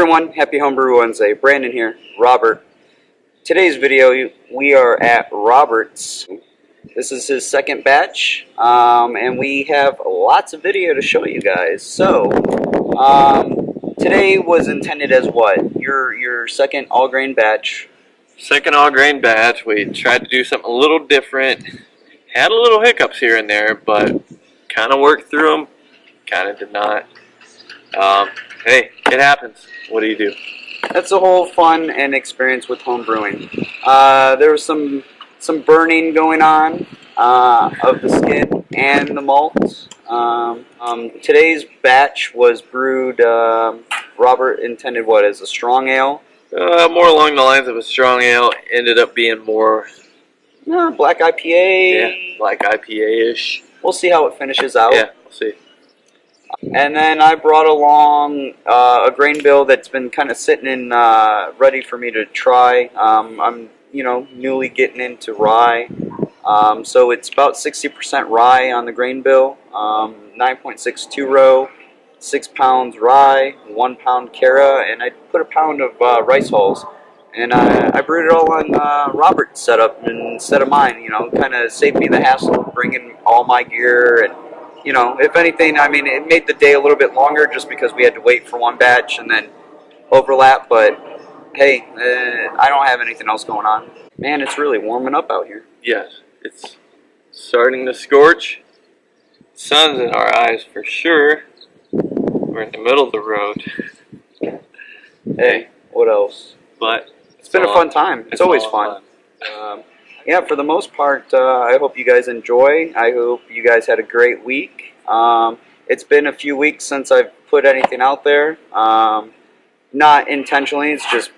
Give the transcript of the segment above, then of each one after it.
everyone, happy Homebrew Wednesday. Brandon here, Robert. Today's video, we are at Robert's. This is his second batch, and we have lots of video to show you guys. So, today was intended as what? Your second all-grain batch. Second all-grain batch. We tried to do something a little different. Had a little hiccups here and there, but kind of worked through them. Kind of did not. Hey, it happens. What do you do? That's the whole fun and experience with home brewing. There was some burning going on of the skin and the malt. Today's batch was brewed. Robert intended what as a strong ale. More along the lines of a strong ale. Ended up being more black IPA. Yeah, black IPA-ish. We'll see how it finishes out. Yeah, we'll see. And then I brought along a grain bill that's been kind of sitting in ready for me to try. I'm newly getting into rye, so it's about 60% rye on the grain bill, 9.62 row, 6 pounds rye, 1 pound Cara, and I put a pound of rice hulls. And I brewed it all on Robert's setup instead of mine. Kind of saved me the hassle of bringing all my gear. And if anything, I mean, it made the day a little bit longer just because we had to wait for one batch and then overlap. But hey, I don't have anything else going on. Man, it's really warming up out here. Yes, it's starting to scorch. Sun's in our eyes for sure. We're in the middle of the road. Hey, what else? But it's been a fun time. It's always fun. Yeah, for the most part, I hope you guys enjoy. I hope you guys had a great week. It's been a few weeks since I've put anything out there. Not intentionally, it's just,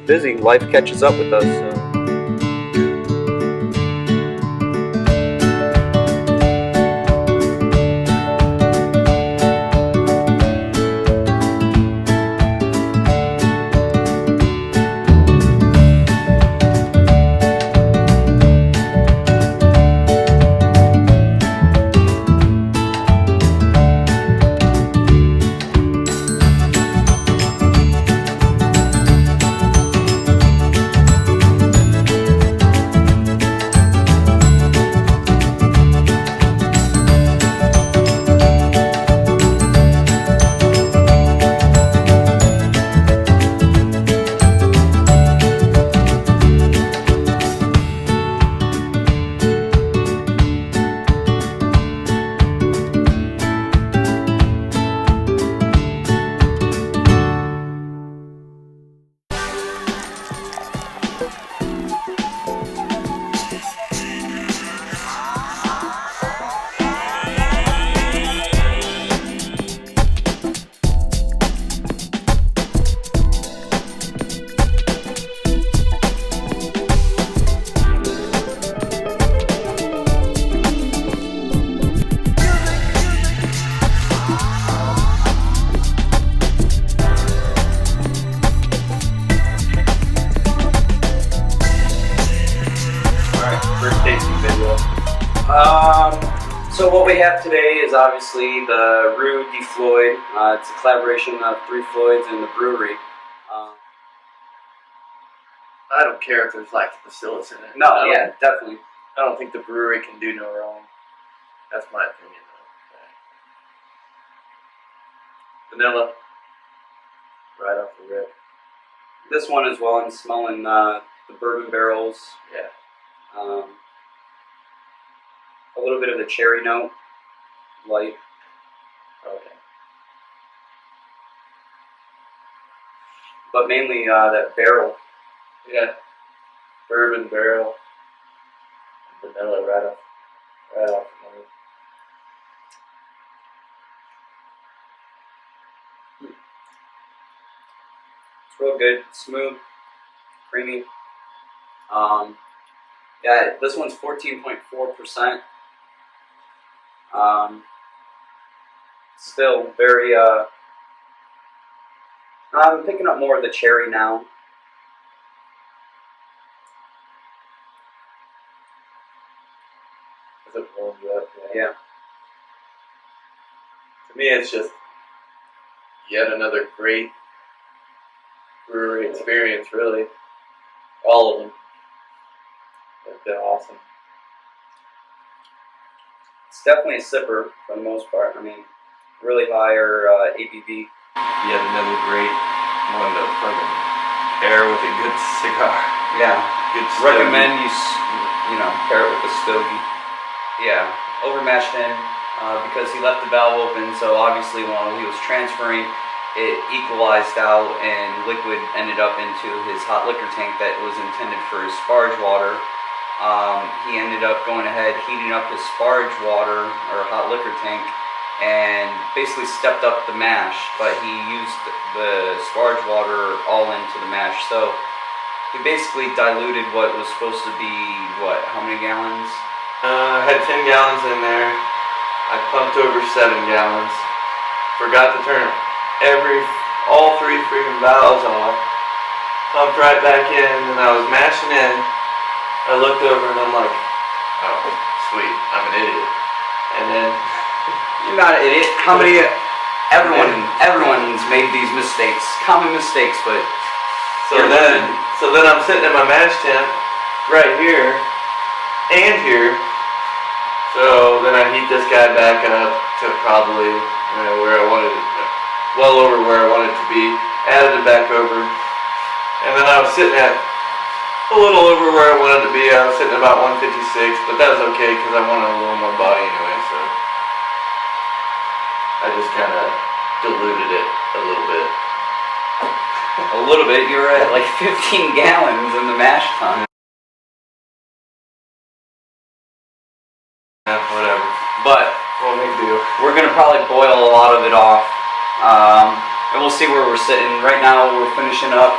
busy. Life catches up with us. So. So what we have today is obviously the Rue de Floyd. It's a collaboration of 3 Floyds and the brewery. I don't care if there's lactic bacillus in it. No, yeah, definitely. I don't think the brewery can do no wrong. That's my opinion, though. Vanilla, right off the rip. This one as well, I'm smelling the bourbon barrels. Yeah. A little bit of the cherry note, light. Okay. But mainly that barrel. Yeah. Bourbon barrel. Vanilla right off the nose. It's real good, smooth, creamy. Yeah, this one's 14.4%. Still very, I'm picking up more of the cherry now. As it warms up, Yeah. To me, it's just yet another great brewery experience, really. All of them. They're awesome. It's definitely a sipper for the most part. I mean, really higher ABV. Yet another great one to fucking pair with a good cigar. Yeah. Good stogie. Recommend you know, pair it with a stogie. Yeah, overmashed him because he left the valve open, so obviously while he was transferring, it equalized out and liquid ended up into his hot liquor tank that was intended for his sparge water. He ended up going ahead, heating up his sparge water or hot liquor tank, and basically stepped up the mash, but he used the sparge water all into the mash. So he basically diluted what was supposed to be, what, how many gallons? I had 10 gallons in there. I pumped over 7 gallons. Forgot to turn all 3 freaking valves off. Pumped right back in, and I was mashing in. I looked over and I'm like, oh, sweet, I'm an idiot. And then You're not an idiot. How many? Everyone's made these mistakes, common mistakes, but so then I'm sitting in my mash tent right here and here. So then I heat this guy back up to probably where I wanted it, well over where I wanted it to be. Added it back over, and then I was sitting at a little over where I wanted to be. I was sitting at about 156, but that was okay because I wanted a little more body anyway. So I just kind of diluted it a little bit. a little bit. You were at like 15 gallons in the mash tun. Whatever. But What we do? we're gonna probably boil a lot of it off, and we'll see where we're sitting. Right now, we're finishing up.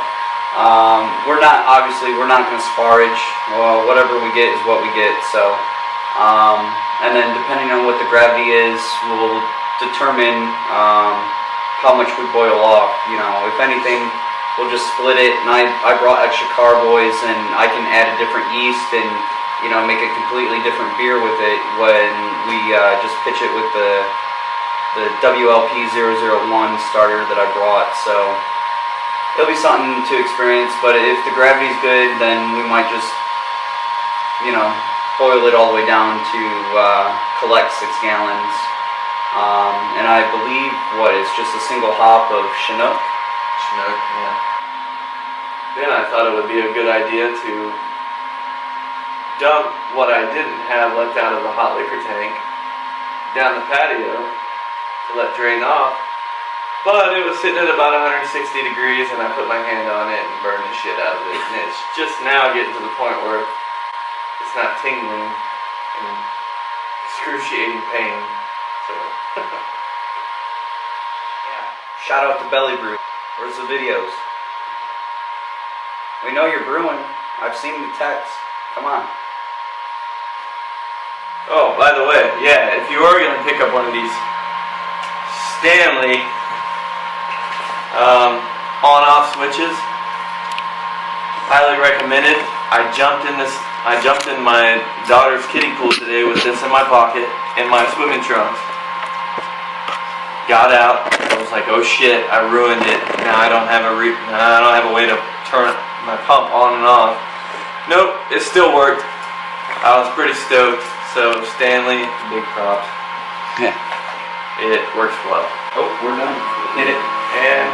We're not gonna sparge. Well, whatever we get is what we get. So, and then depending on what the gravity is, we'll determine how much we boil off. You know, if anything, we'll just split it. And I brought extra carboys, and I can add a different yeast and, you know, make a completely different beer with it when we just pitch it with the WLP 001 starter that I brought. So it'll be something to experience. But if the gravity's good, then we might just, you know, boil it all the way down to collect 6 gallons. And I believe it's just a single hop of Chinook. Chinook, yeah. Then I thought it would be a good idea to dump what I didn't have left out of the hot liquor tank down the patio to let drain off. But it was sitting at about 160 degrees, and I put my hand on it and burned the shit out of it. And it's just now getting to the point where it's not tingling and excruciating pain. So Yeah. Shout out to Belly Brew. Where's the videos? We know you're brewing. I've seen the text. Come on. Oh, by the way, yeah, if you are going to pick up one of these Stanley on-off switches, highly recommended. I jumped in my daughter's kiddie pool today with this in my pocket in my swimming trunks. Got out. I was like, oh shit, I ruined it. Now I don't have a way to turn my pump on and off. Nope, it still worked. I was pretty stoked. So Stanley, big props. Yeah. It works well. Oh, we're done. Hit it. And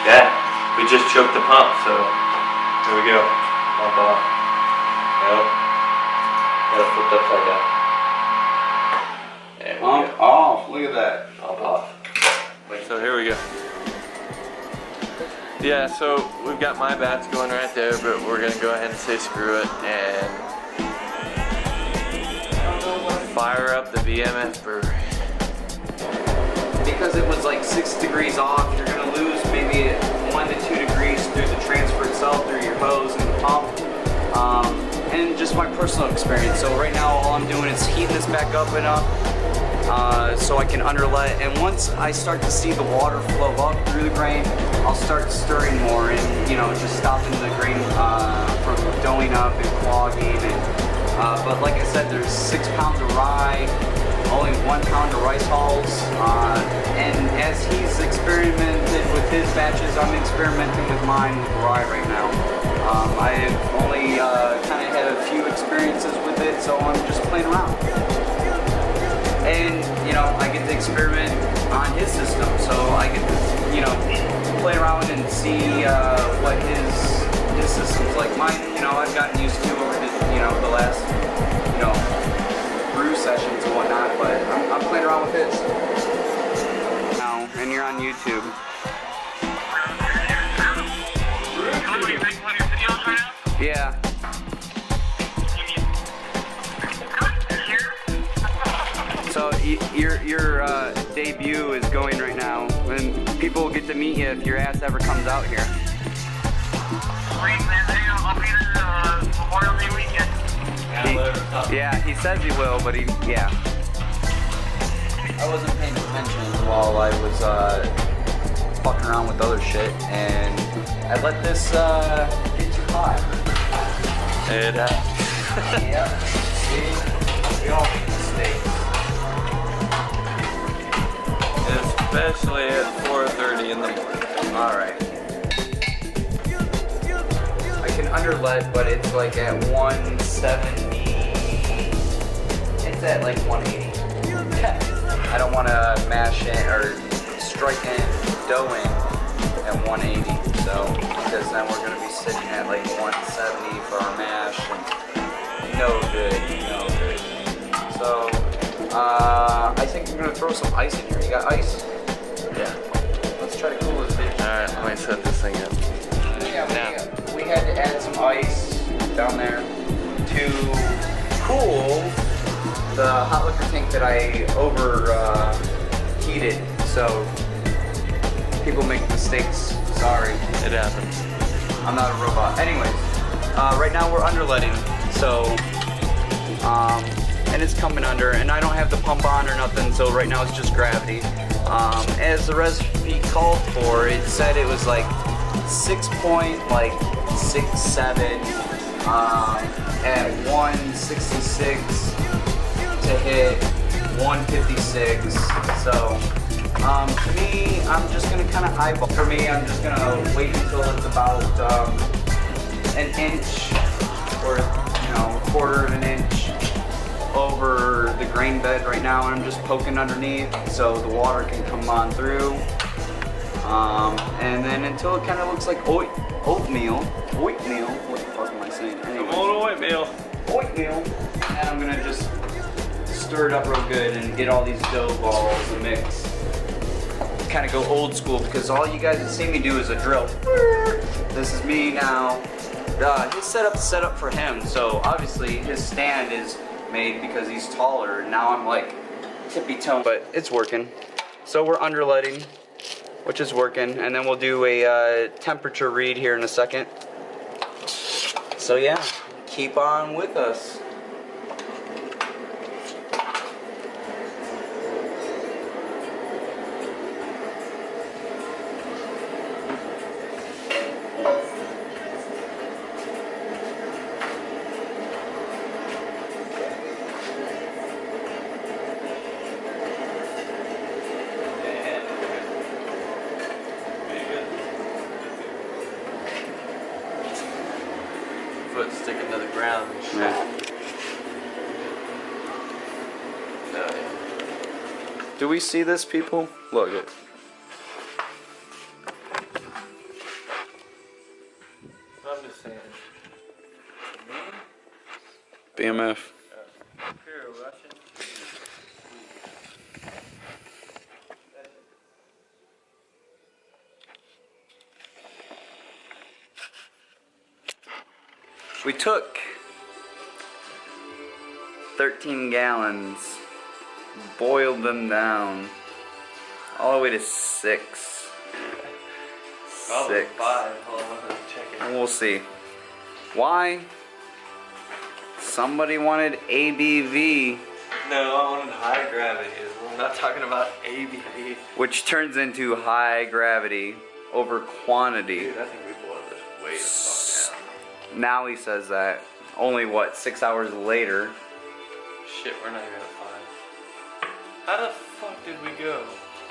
yeah, we just choked the pump, so here we go. Pump off. Nope. Got it flipped upside down. There we Pump go. off. Look at that. Pump off. So here we go. Yeah, so we've got my bats going right there, but we're gonna go ahead and say screw it and fire up the VMF brewery. Because it was like 6 degrees off, you're going to lose maybe 1 to 2 degrees through the transfer itself, through your hose and the pump. And just my personal experience. So right now all I'm doing is heating this back up enough so I can underlet. And once I start to see the water flow up through the grain, I'll start stirring more and, you know, just stopping the grain from doughing up and clogging. And but like I said, there's 6 pounds of rye, only 1 pound of rice hulls, and as he's experimented with his batches. I'm experimenting with mine with rye right now. I've only kind of had a few experiences with it, so I'm just playing around. And, you know, I get to experiment on his system, so I get to, you know, play around and see what his system's like. Mine, you know, I've gotten used to over the, you know, the last, you know, brew sessions and whatnot, but I'm playing around with his. Now, and you're on YouTube. Yeah. So your debut is going right now, and people will get to meet you if your ass ever comes out here. Yeah, he says he will, but yeah. I wasn't paying attention while I was fucking around with other shit, and I let this get too hot. It Yeah. See, we all make mistakes. Especially at 4:30 in the morning. All right. I can underlet, but it's like at 170. It's at like 180. I don't want to mash in or strike in dough in at 180. So because then we're gonna be sitting at like 170 for our mash. And no good. So I think we're gonna throw some ice in here. You got ice? Yeah. Let's try to cool this bitch. Alright, let me set this thing up. Yeah, we had to add some ice down there to cool the hot liquor tank that I overheated. So people make mistakes. Sorry. It happens. I'm not a robot. Anyways, right now we're underletting. So, and it's coming under, and I don't have the pump on or nothing. So right now it's just gravity. As the recipe called for, it said it was like 6.67 at 166 to hit 156. So to me, I'm just gonna kind of eyeball. For me, I'm just gonna wait until it's about an inch or, you know, a quarter of an inch over the grain bed right now, and I'm just poking underneath so the water can come on through. And then until it kind of looks like oatmeal. What the fuck am I saying? Anyway. Come on, oatmeal. And I'm gonna just stir it up real good and get all these dough balls and mix. Kind of go old school, because all you guys have seen me do is a drill. This is me now. His setup's set up for him, so obviously his stand is made because he's taller. Now I'm like tippy-toe, but it's working. So we're underletting, which is working, and then we'll do a temperature read here in a second. So yeah, keep on with us. Foot sticking to the ground. Yeah. No, yeah. Do we see this, people? Look it. I'm just saying. BMF. Pure Russian. We took 13 gallons, boiled them down, all the way to 6. Probably 6. 5. Hold on, let me check it. We'll see. Why? Somebody wanted ABV, No, I wanted high gravity. I'm not talking about ABV. which turns into high gravity over quantity. Dude, I think we boiled this way the fuck down. Now he says that. Only what, 6 hours later? Shit, we're not even at 5. How the fuck did we go?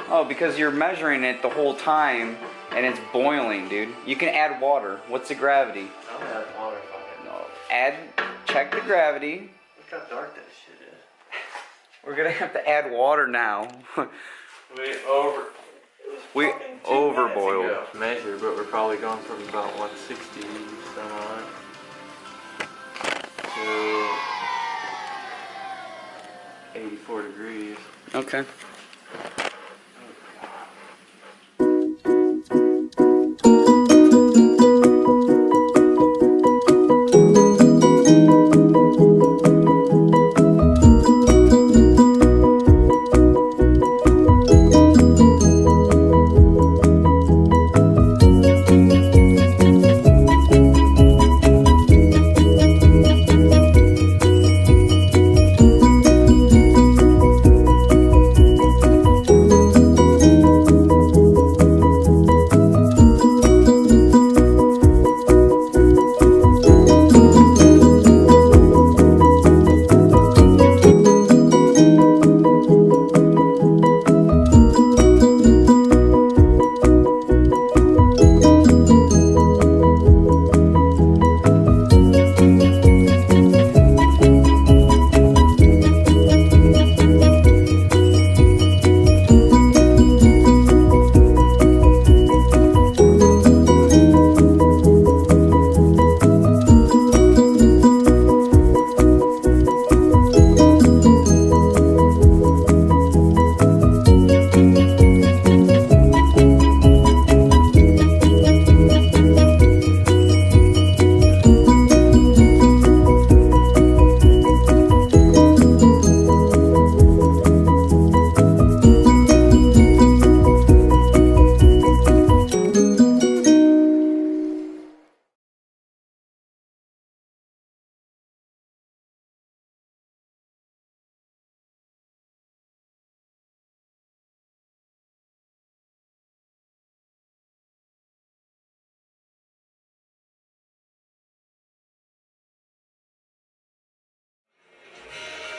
Oh, because you're measuring it the whole time and it's boiling, dude. You can add water. What's the gravity? I'll add water if I No. Check the gravity. Look how dark that shit is. We're gonna have to add water now. We overboiled. Measure, but we're probably going from about 160 some on to 84 degrees. Okay.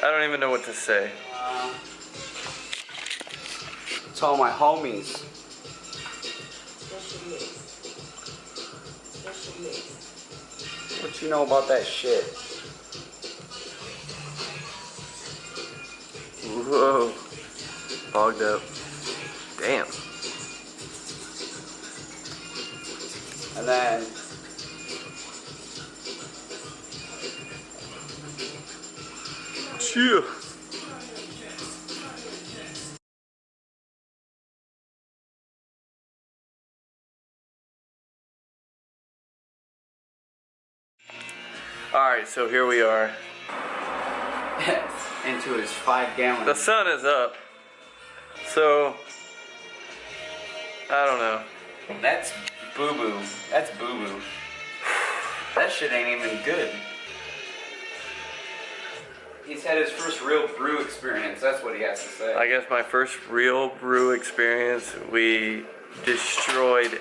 I don't even know what to say. It's all my homies. What you know about that shit? Whoa. Fogged up. Damn. And then Chew. Alright, so here we are. into his 5-gallon. The sun is up. So, I don't know. That's boo-boo. That's boo-boo. That shit ain't even good. He's had his first real brew experience. That's what he has to say. I guess my first real brew experience, we destroyed.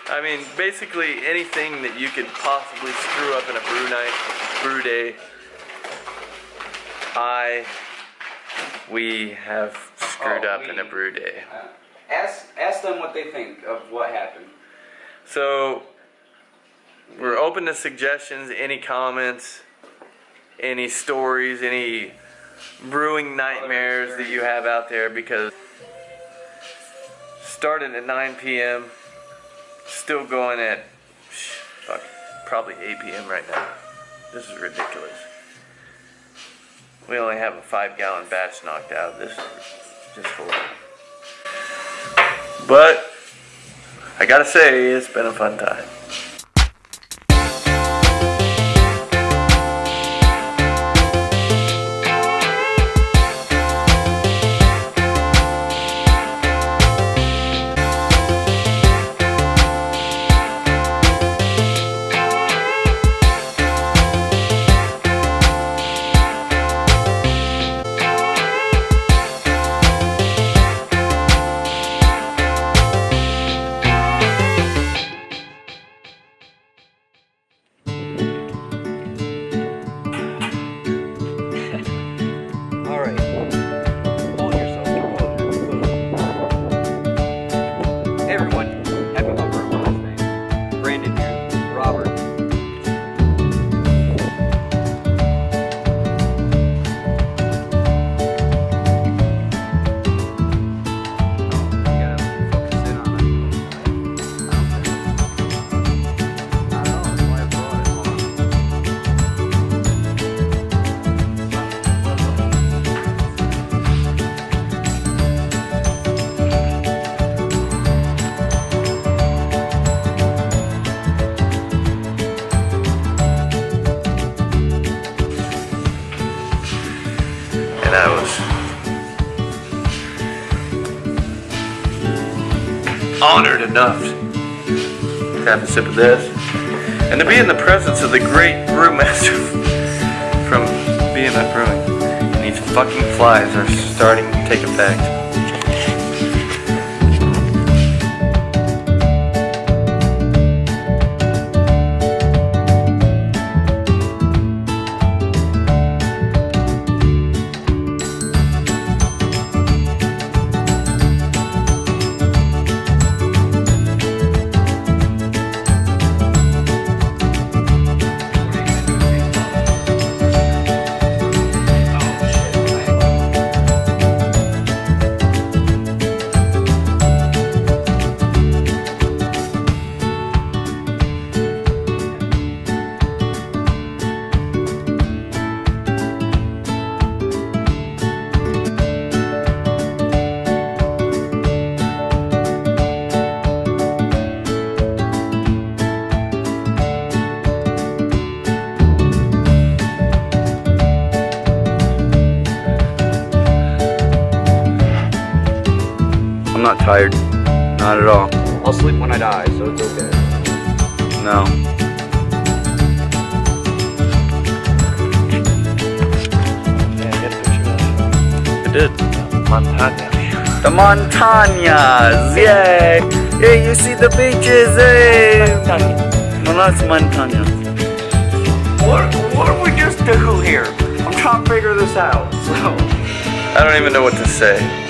I mean, basically anything that you could possibly screw up in a brew night, brew day, we have screwed up in a brew day. Ask them what they think of what happened. So, we're open to suggestions, any comments, any stories, any brewing nightmares that you have out there, because started at 9 p.m., still going at probably 8 p.m. right now. This is ridiculous. We only have a 5-gallon batch knocked out. This is just horrible. But I gotta say, it's been a fun time. honored enough to have a sip of this. And to be in the presence of the great brewmaster from BMF Brewing. And these fucking flies are starting to take effect. I'm not tired. Not at all. I'll sleep when I die, so it's okay. No. Yeah, I got a picture of that. I did. Montana. The Montañas, yay! Hey, you see the beaches, hey! No, that's Montana. What do we just do here? I'm trying to figure this out, so... I don't even know what to say.